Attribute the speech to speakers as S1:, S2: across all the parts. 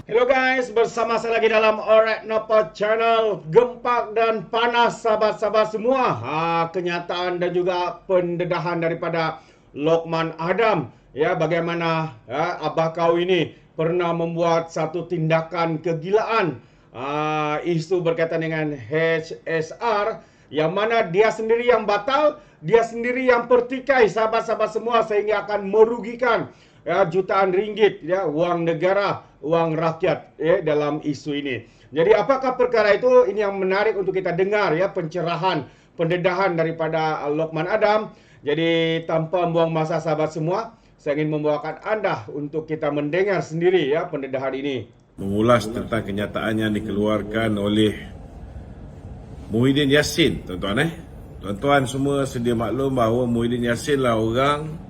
S1: Hello guys, bersama saya lagi dalam Alright Napa Channel. Gempak dan panas sahabat-sahabat semua. Kenyataan dan juga pendedahan daripada Lokman Adam. Ya, bagaimana abah kau ini pernah membuat satu tindakan kegilaan. Isu berkaitan dengan HSR, yang mana dia sendiri yang batal, dia sendiri yang pertikai sahabat-sahabat semua, sehingga akan merugikan jutaan ringgit wang negara, wang rakyat dalam isu ini. Jadi apakah perkara itu? Ini yang menarik untuk kita dengar pencerahan, pendedahan daripada Lokman Adam. Jadi tanpa buang masa sahabat semua, saya ingin membawakan anda untuk kita mendengar sendiri pendedahan ini.
S2: Mengulas tentang kenyataan yang dikeluarkan oleh Muhyiddin Yassin, tuan-tuan. Tuan-tuan semua sedia maklum bahawa Muhyiddin Yassin lah orang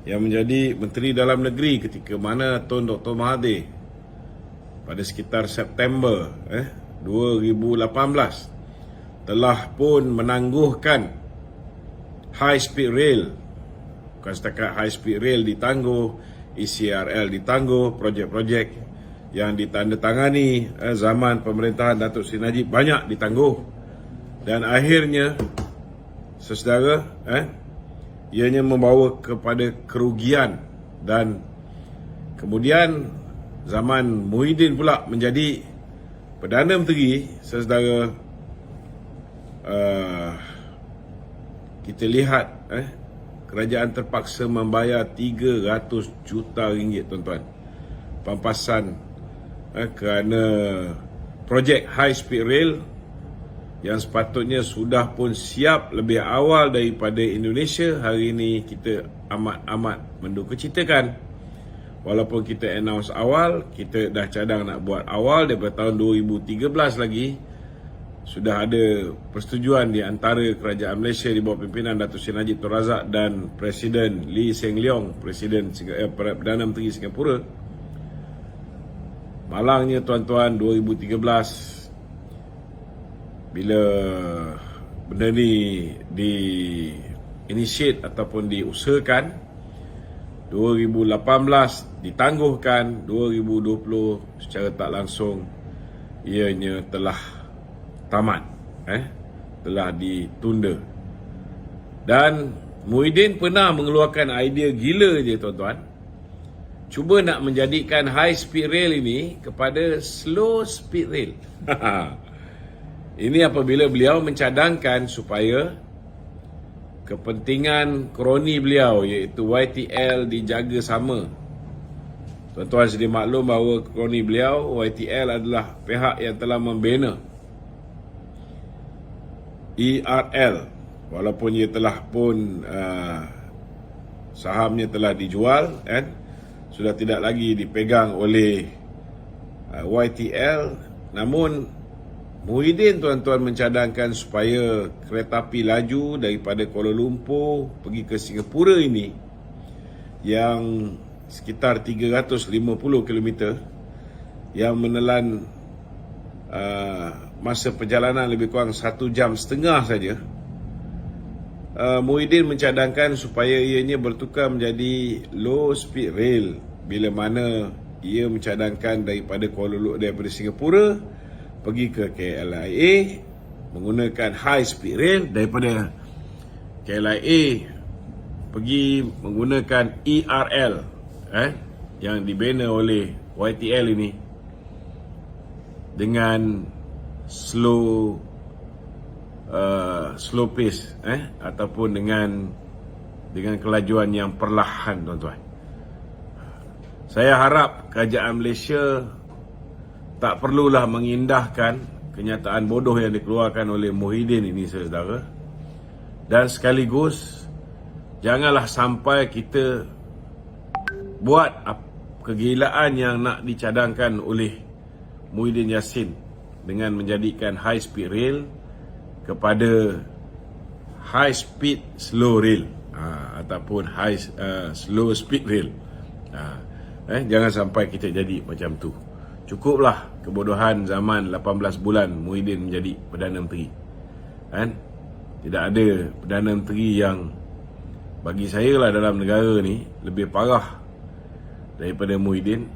S2: yang menjadi Menteri Dalam Negeri ketika mana Tun Dr. Mahathir pada sekitar September 2018 telah pun menangguhkan high speed rail. Bukan setakat high speed rail ditangguh, ECRL ditangguh, projek-projek yang ditandatangani zaman pemerintahan Datuk Seri Najib banyak ditangguh. Dan akhirnya saudara, ianya membawa kepada kerugian, dan kemudian zaman Muhyiddin pula menjadi Perdana Menteri, saudara, kita lihat kerajaan terpaksa membayar 300 juta ringgit, tuan-tuan, pampasan kerana projek high speed rail yang sepatutnya sudah pun siap lebih awal daripada Indonesia. Hari ini kita amat mendukacitakan, walaupun kita announce awal, kita dah cadang nak buat awal daripada tahun 2013 lagi, sudah ada persetujuan di antara kerajaan Malaysia di bawah pimpinan Datuk Seri Najib Tun Razak dan Presiden Lee Hsien Loong, Perdana Menteri Singapura. Malangnya tuan-tuan, 2013 bila benda ni di-initiate ataupun diusahakan, 2018 ditangguhkan, 2020 secara tak langsung ianya telah tamat, telah ditunda. Dan Muhyiddin pernah mengeluarkan idea gila je, tuan-tuan, cuba nak menjadikan high speed rail ini kepada slow speed rail. Ini apabila beliau mencadangkan supaya kepentingan kroni beliau, iaitu YTL, dijaga sama. Tuan-tuan sedia maklum bahawa kroni beliau, YTL, adalah pihak yang telah membina ERL, walaupun ia telah pun sahamnya telah dijual, sudah tidak lagi dipegang oleh YTL. Namun Muhyiddin, tuan-tuan, mencadangkan supaya kereta api laju daripada Kuala Lumpur pergi ke Singapura ini, yang sekitar 350 km, yang menelan masa perjalanan lebih kurang 1 jam setengah saja. Muhyiddin mencadangkan supaya ianya bertukar menjadi low speed rail, bila mana ia mencadangkan daripada daripada Singapura pergi ke KLIA menggunakan high speed rail, daripada KLIA pergi menggunakan ERL yang dibina oleh YTL ini dengan slow pace, ataupun dengan kelajuan yang perlahan, tuan-tuan. Saya harap kerajaan Malaysia tak perlulah mengindahkan kenyataan bodoh yang dikeluarkan oleh Muhyiddin ini, saudara. Dan sekaligus, janganlah sampai kita buat kegilaan yang nak dicadangkan oleh Muhyiddin Yassin dengan menjadikan high speed rail kepada high speed slow rail, ataupun slow speed rail. Jangan sampai kita jadi macam tu. Cukuplah kebodohan zaman 18 bulan Muhyiddin menjadi Perdana Menteri. Tidak ada Perdana Menteri yang bagi saya lah dalam negara ni lebih parah daripada Muhyiddin.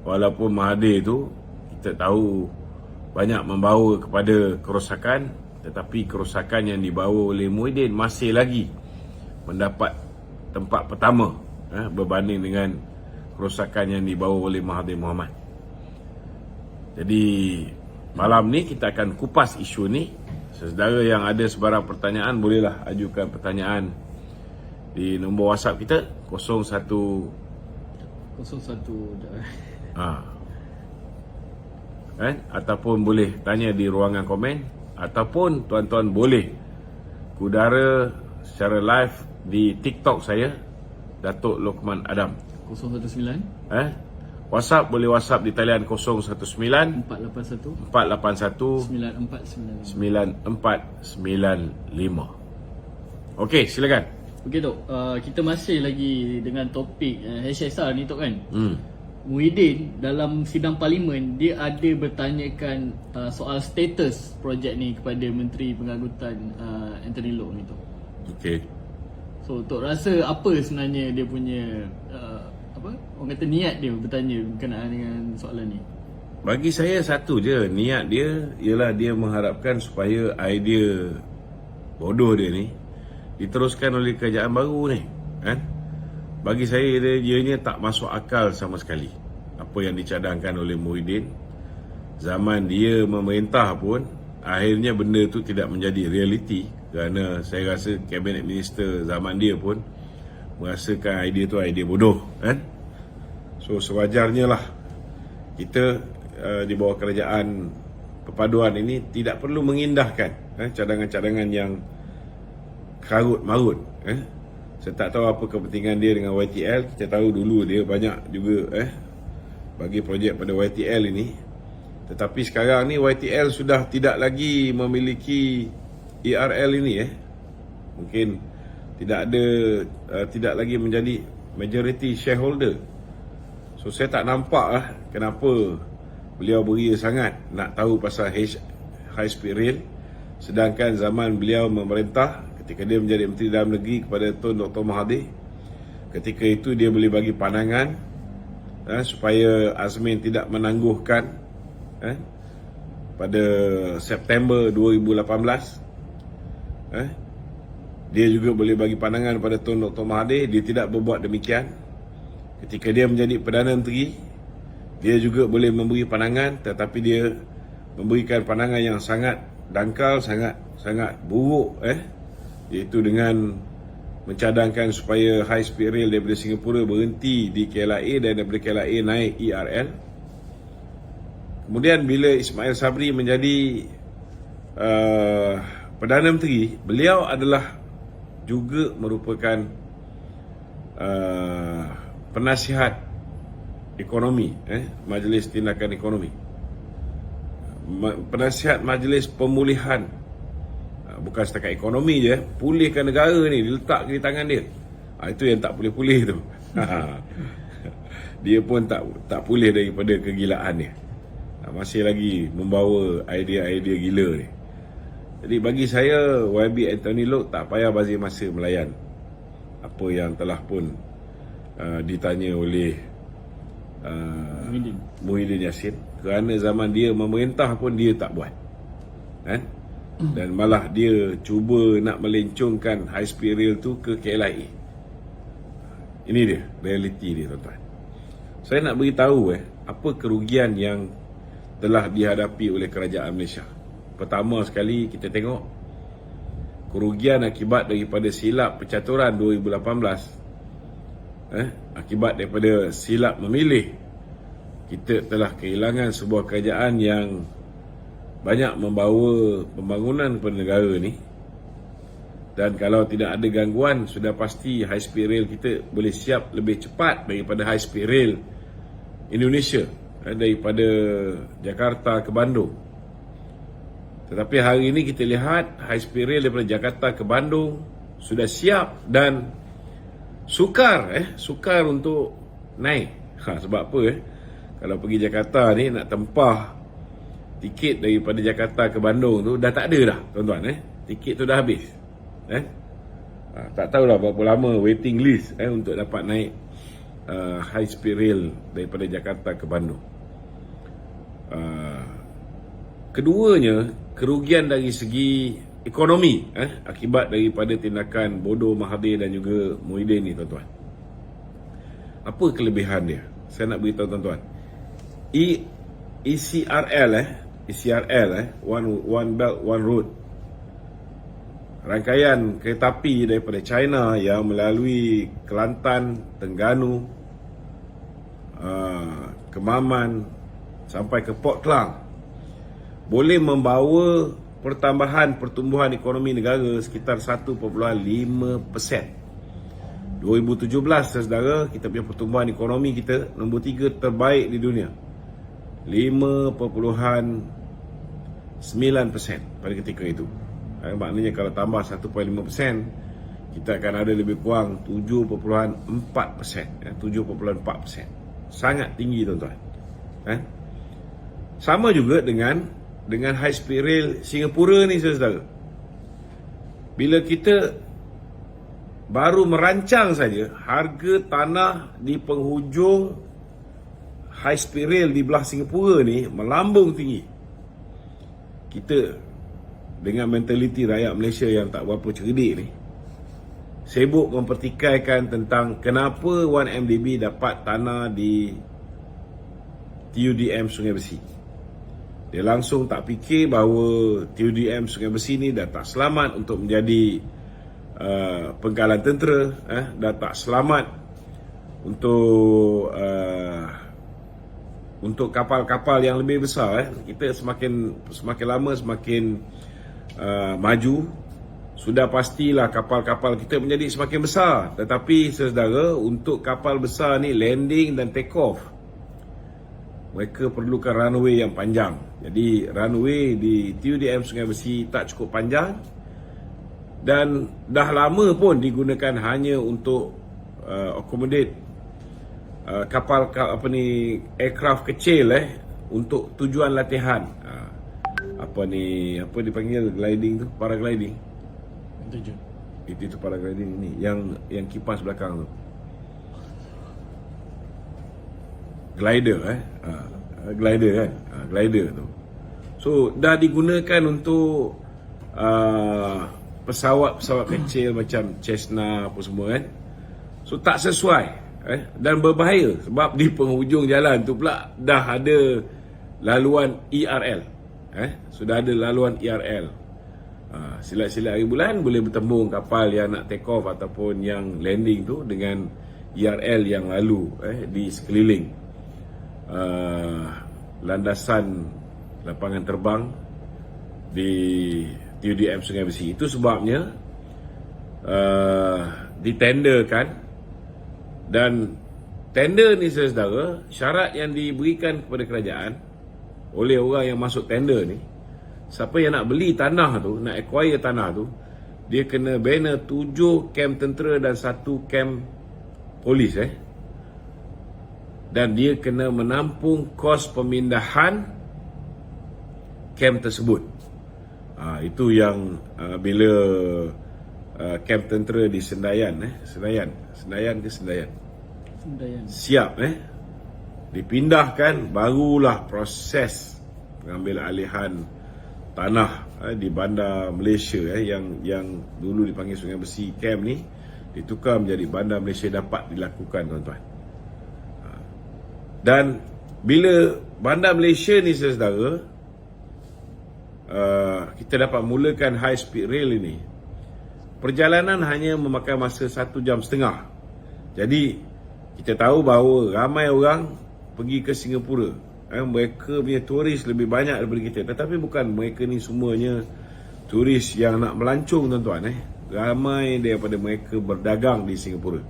S2: walaupun Mahathir tu kita tahu banyak membawa kepada kerosakan, tetapi kerosakan yang dibawa oleh Muhyiddin masih lagi mendapat tempat pertama berbanding dengan kerosakan yang dibawa oleh Mahathir Mohamad. Jadi malam ni kita akan kupas isu ni. Saudara yang ada sebarang pertanyaan, bolehlah ajukan pertanyaan di nombor WhatsApp kita 01 ataupun boleh tanya di ruangan komen, ataupun tuan-tuan boleh kudara secara live di TikTok saya, Datuk Lokman Adam.
S3: 019
S2: WhatsApp boleh WhatsApp di talian 019
S3: 481
S2: 481
S3: 9495.
S2: 9495. Okey, silakan.
S3: Okey Tok, kita masih lagi dengan topik HSR ni Tok kan. Muhyiddin dalam sidang parlimen dia ada bertanyakan soal status projek ni kepada Menteri Pengangkutan Anthony Loke ni Tok.
S2: Okey.
S3: So Tok rasa apa sebenarnya dia punya orang kata niat dia bertanya berkenaan dengan soalan ni?
S2: Bagi saya satu je, niat dia ialah dia mengharapkan supaya idea bodoh dia ni diteruskan oleh kerajaan baru ni, kan? Bagi saya ianya tak masuk akal sama sekali apa yang dicadangkan oleh Muhyiddin. Zaman dia memerintah pun akhirnya benda tu tidak menjadi realiti, kerana saya rasa cabinet minister zaman dia pun merasakan idea tu idea bodoh, kan? So sewajarnya lah kita di bawah kerajaan perpaduan ini tidak perlu mengindahkan cadangan-cadangan yang karut marut. Saya tak tahu apa kepentingan dia dengan YTL. Kita tahu dulu dia banyak juga bagi projek pada YTL ini. Tetapi sekarang ni YTL sudah tidak lagi memiliki ERL ini. Mungkin tidak lagi menjadi majority shareholder. So saya tak nampak kenapa beliau beria sangat nak tahu pasal high speed rail, sedangkan zaman beliau memerintah ketika dia menjadi Menteri Dalam Negeri kepada Tun Dr. Mahathir, ketika itu dia boleh bagi pandangan supaya Azmin tidak menangguhkan pada September 2018. Dia juga boleh bagi pandangan pada Tun Dr. Mahathir, dia tidak berbuat demikian. Ketika dia menjadi Perdana Menteri, dia juga boleh memberi pandangan, tetapi dia memberikan pandangan yang sangat dangkal, sangat buruk, iaitu dengan mencadangkan supaya high speed rail daripada Singapura berhenti di KLIA dan daripada KLIA naik ERL. Kemudian bila Ismail Sabri menjadi Perdana Menteri, beliau adalah juga merupakan penasihat ekonomi, Majlis Tindakan Ekonomi, penasihat Majlis Pemulihan. Bukan setakat ekonomi je, pulihkan negara ni diletak di tangan dia. Itu yang tak boleh pulih tu. Dia pun tak pulih daripada kegilaan dia. Masih lagi membawa idea-idea gila ni. Jadi bagi saya, YB Anthony Loke tak payah bazir masa melayan apa yang telah pun ditanya oleh Muhyiddin Yassin, kerana zaman dia memerintah pun dia tak buat, kan? Dan malah dia cuba nak melencongkan high speed rail tu ke KLIA. Ini dia realiti dia, tuan-tuan. Saya nak beritahu apa kerugian yang telah dihadapi oleh kerajaan Malaysia. Pertama sekali kita tengok kerugian akibat daripada silap percaturan 2018. Akibat daripada silap memilih, kita telah kehilangan sebuah kerajaan yang banyak membawa pembangunan kepada negara ni. Dan kalau tidak ada gangguan, sudah pasti high speed rail kita boleh siap lebih cepat daripada high speed rail Indonesia, daripada Jakarta ke Bandung. Tetapi hari ini kita lihat high speed rail daripada Jakarta ke Bandung sudah siap dan sukar untuk naik. Sebab apa? Kalau pergi Jakarta ni nak tempah tiket daripada Jakarta ke Bandung tu dah tak ada dah, tuan-tuan. Tiket tu dah habis. Tak tahulah berapa lama waiting list untuk dapat naik high speed rail daripada Jakarta ke Bandung. Keduanya, kerugian dari segi ekonomi akibat daripada tindakan bodoh Mahathir dan juga Muhyiddin ni, tuan-tuan. Apa kelebihan dia? Saya nak beritahu tuan-tuan. ECRL, One Belt One Road, rangkaian kereta api daripada China yang melalui Kelantan, Terengganu, Kemaman sampai ke Port Klang, boleh membawa pertumbuhan ekonomi negara sekitar 1.5%. 2017, saudara, kita punya pertumbuhan ekonomi kita nombor 3 terbaik di dunia. 5.9% pada ketika itu. Maknanya kalau tambah 1.5%, kita akan ada lebih kurang 7.4%. 7.4%. Sangat tinggi, tuan-tuan. Sama juga dengan high speed rail Singapura ni, saudara. Bila kita baru merancang saja, harga tanah di penghujung high speed rail di belah Singapura ni melambung tinggi. Kita dengan mentaliti rakyat Malaysia yang tak berapa cerdik ni, sibuk mempertikaikan tentang kenapa 1MDB dapat tanah di TUDM Sungai Besi. Dia langsung tak fikir bahawa TUDM Sungai Besi ni dah tak selamat untuk menjadi penggalan tentera, dah tak selamat untuk kapal-kapal yang lebih besar. Kita semakin lama semakin maju, sudah pastilah kapal-kapal kita menjadi semakin besar. Tetapi saudara, untuk kapal besar ni landing dan take off, mereka perlukan runway yang panjang. Jadi runway di TUDM Sungai Besi tak cukup panjang, dan dah lama pun digunakan hanya untuk accommodate kapal aircraft kecil untuk tujuan latihan. Apa dipanggil gliding tu, paragliding. Itu paragliding ni yang kipas belakang tu. Glider glider kan. Glider tu. So dah digunakan untuk pesawat-pesawat kecil macam Cessna apa semua kan. So tak sesuai dan berbahaya, sebab di penghujung jalan tu pula dah ada laluan ERL. Sudah ada laluan ERL. Silat-silat hari bulan boleh bertembung kapal yang nak take off ataupun yang landing tu dengan ERL yang lalu di sekeliling landasan lapangan terbang di TUDM Sungai Besi. Itu sebabnya ditenderkan, dan tender ni, saudara, syarat yang diberikan kepada kerajaan oleh orang yang masuk tender ni, siapa yang nak beli tanah tu, nak acquire tanah tu, dia kena bina 7 kem tentera dan 1 kem polis dan dia kena menampung kos pemindahan kem tersebut. Itu yang bila kem tentera di Senayan siap dipindahkan, barulah proses pengambil alihan tanah di bandar Malaysia yang dulu dipanggil Sungai Besi Camp ni ditukar menjadi bandar Malaysia dapat dilakukan, tuan-tuan. Dan bila bandar Malaysia ni, saudara, kita dapat mulakan high speed rail ini, perjalanan hanya memakan masa 1.5 jam. Jadi kita tahu bahawa ramai orang pergi ke Singapura, mereka punya turis lebih banyak daripada kita. Tetapi bukan mereka ni semuanya turis yang nak melancong, tuan-tuan. Ramai daripada mereka berdagang di Singapura.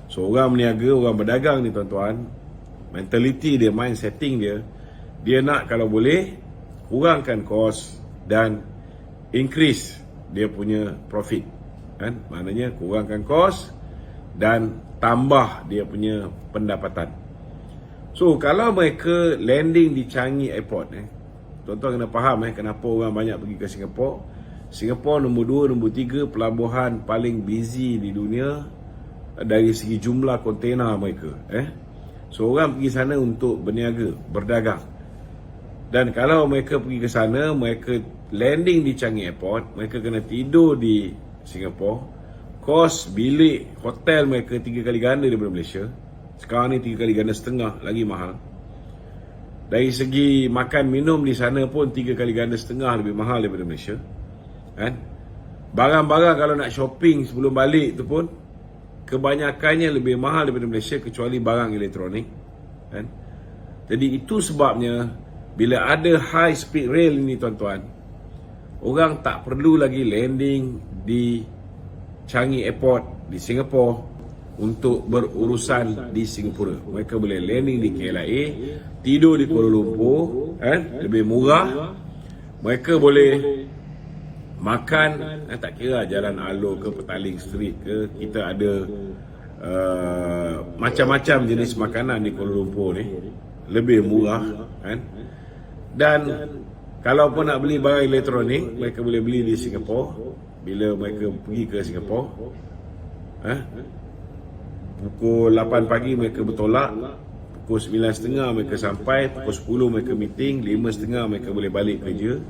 S2: So orang meniaga, orang berdagang ni, tuan-tuan, mentaliti dia, mind setting dia nak kalau boleh kurangkan kos dan increase dia punya profit. Maknanya kurangkan kos dan tambah dia punya pendapatan. So kalau mereka landing di Changi Airport, tuan-tuan kena faham kenapa orang banyak pergi ke Singapura. Singapura nombor 2, nombor 3 pelabuhan paling busy di dunia dari segi jumlah kontena mereka. So orang pergi sana untuk berniaga, berdagang. Dan kalau mereka pergi ke sana, mereka landing di Changi Airport, mereka kena tidur di Singapore. Kos bilik hotel mereka 3 kali ganda daripada Malaysia. Sekarang ni 3 kali ganda setengah, lagi mahal. Dari segi makan minum di sana pun 3 kali ganda setengah lebih mahal daripada Malaysia. Kan? Barang-barang kalau nak shopping sebelum balik tu pun kebanyakannya lebih mahal daripada Malaysia, kecuali barang elektronik. Kan? Jadi itu sebabnya bila ada high speed rail ini tuan-tuan, orang tak perlu lagi landing di Changi Airport di Singapore untuk berurusan di Singapura. Mereka boleh landing di KLIA, tidur di Kuala Lumpur, lebih murah. Mereka boleh makan, tak kira Jalan Alor ke Petaling Street ke, kita ada macam-macam jenis makanan di Kuala Lumpur ni, lebih murah. Dan kalau pun nak beli barang elektronik, mereka boleh beli di Singapura. Bila mereka pergi ke Singapura, pukul 8 pagi mereka bertolak, pukul 9.30 mereka sampai, pukul 10 mereka meeting, 5.30 mereka boleh balik kerja.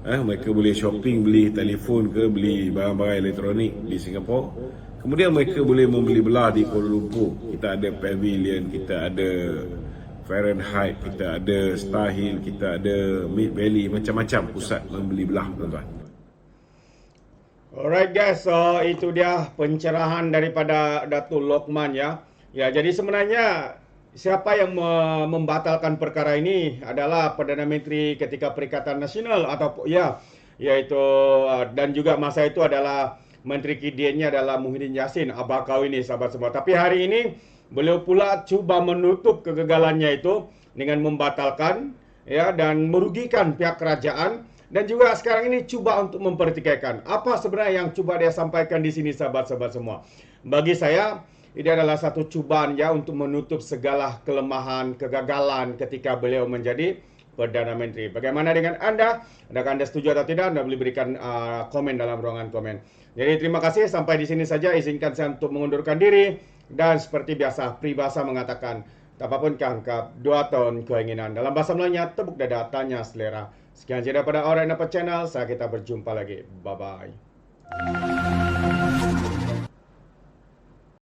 S2: Mereka boleh shopping, beli telefon ke, beli barang-barang elektronik di Singapura. Kemudian mereka boleh membeli belah di Kuala Lumpur. Kita ada Pavilion, kita ada Fahrenheit, kita ada Star Hill, kita ada Mid Valley, macam-macam pusat membeli belah, tuan-tuan.
S1: Alright guys, so itu dia pencerahan daripada Datuk Lokman ya. Ya, jadi sebenarnya siapa yang membatalkan perkara ini adalah Perdana Menteri ketika Perikatan Nasional atau iaitu dan juga masa itu adalah Menteri KDN-nya adalah Muhyiddin Yassin, abakau ini sahabat semua. Tapi hari ini beliau pula cuba menutup kegagalannya itu dengan membatalkan ya dan merugikan pihak kerajaan. Dan juga sekarang ini cuba untuk mempertikaikan. Apa sebenarnya yang cuba dia sampaikan di sini sahabat-sahabat semua? Bagi saya, ini adalah satu cubaan ya untuk menutup segala kelemahan, kegagalan ketika beliau menjadi Perdana Menteri. Bagaimana dengan Anda? Adakah Anda setuju atau tidak? Anda boleh berikan komen dalam ruangan komen. Jadi terima kasih, sampai di sini saja. Izinkan saya untuk mengundurkan diri. Dan seperti biasa, peribahasa mengatakan, tak apapun kangkap, 2 tahun keinginan. Dalam bahasa Melayunya, tepuk dada, tanya selera. Sekian saja daripada Alright Nampak Channel. Kita berjumpa lagi. Bye-bye.